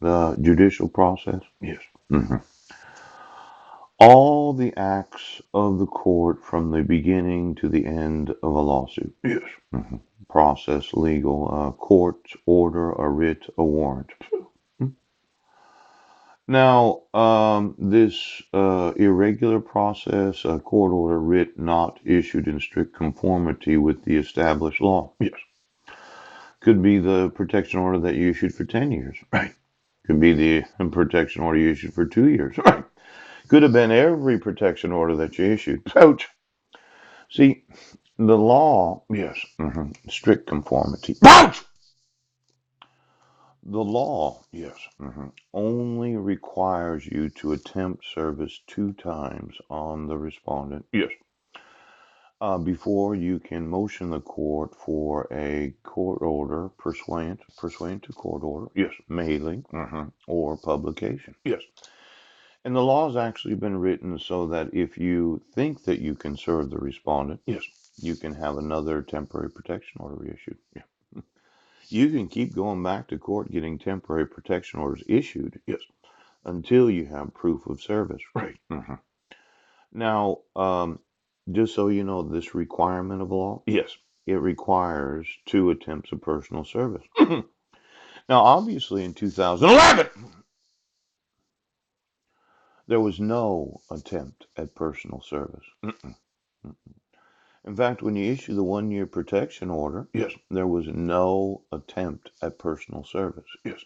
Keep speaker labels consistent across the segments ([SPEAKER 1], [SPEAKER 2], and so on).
[SPEAKER 1] the judicial process?
[SPEAKER 2] Yes.
[SPEAKER 1] hmm All the acts of the court from the beginning to the end of a lawsuit.
[SPEAKER 2] Yes.
[SPEAKER 1] hmm Process, legal, court, order, a writ, a warrant. Now, this irregular process, a court order, writ not issued in strict conformity with the established law.
[SPEAKER 2] Yes.
[SPEAKER 1] Could be the protection order that you issued for 10 years.
[SPEAKER 2] Right.
[SPEAKER 1] Could be the protection order you issued for 2 years.
[SPEAKER 2] Right.
[SPEAKER 1] Could have been every protection order that you issued.
[SPEAKER 2] Ouch.
[SPEAKER 1] See, the law,
[SPEAKER 2] Yes.
[SPEAKER 1] strict conformity.
[SPEAKER 2] Ouch.
[SPEAKER 1] The law
[SPEAKER 2] Yes.
[SPEAKER 1] only requires you to attempt service 2 times on the respondent
[SPEAKER 2] Yes.
[SPEAKER 1] before you can motion the court for a court order pursuant to court order,
[SPEAKER 2] Yes.
[SPEAKER 1] mailing, or publication.
[SPEAKER 2] Yes.
[SPEAKER 1] And the law has actually been written so that if you think that you can serve the respondent,
[SPEAKER 2] Yes.
[SPEAKER 1] you can have another temporary protection order reissued.
[SPEAKER 2] Yeah.
[SPEAKER 1] You can keep going back to court getting temporary protection orders issued
[SPEAKER 2] Yes.
[SPEAKER 1] until you have proof of service.
[SPEAKER 2] Right.
[SPEAKER 1] hmm Now, just so you know, this requirement of law,
[SPEAKER 2] Yes.
[SPEAKER 1] it requires 2 attempts of personal service. Now, obviously, in 2011, there was no attempt at personal service.
[SPEAKER 2] Mm-mm.
[SPEAKER 1] In fact, when you issue the 1 year protection order,
[SPEAKER 2] Yes.
[SPEAKER 1] there was no attempt at personal service.
[SPEAKER 2] Yes.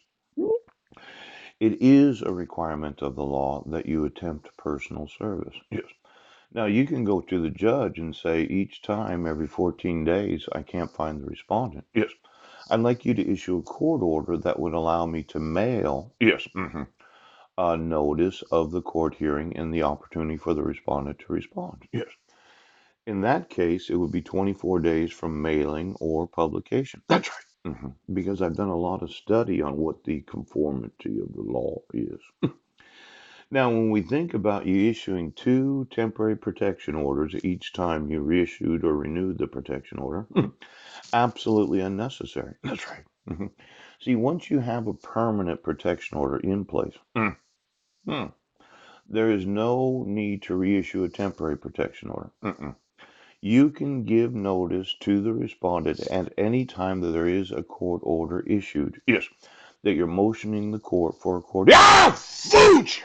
[SPEAKER 1] It is a requirement of the law that you attempt personal service.
[SPEAKER 2] Yes.
[SPEAKER 1] Now, you can go to the judge and say, each time, every 14 days, I can't find the respondent.
[SPEAKER 2] Yes.
[SPEAKER 1] I'd like you to issue a court order that would allow me to mail
[SPEAKER 2] Yes.
[SPEAKER 1] a notice of the court hearing and the opportunity for the respondent to respond.
[SPEAKER 2] Yes.
[SPEAKER 1] In that case, it would be 24 days from mailing or publication.
[SPEAKER 2] That's right.
[SPEAKER 1] Because I've done a lot of study on what the conformity of the law is. Now, when we think about you issuing 2 temporary protection orders each time you reissued or renewed the protection order, absolutely unnecessary.
[SPEAKER 2] That's right.
[SPEAKER 1] Mhm. See, once you have a permanent protection order in place,
[SPEAKER 2] Mm.
[SPEAKER 1] hmm, there is no need to reissue a temporary protection order.
[SPEAKER 2] Mm-mm.
[SPEAKER 1] You can give notice to the respondent at any time that there is a court order issued
[SPEAKER 2] Yes.
[SPEAKER 1] that you're motioning the court for a court.
[SPEAKER 2] Yeah. Fooch.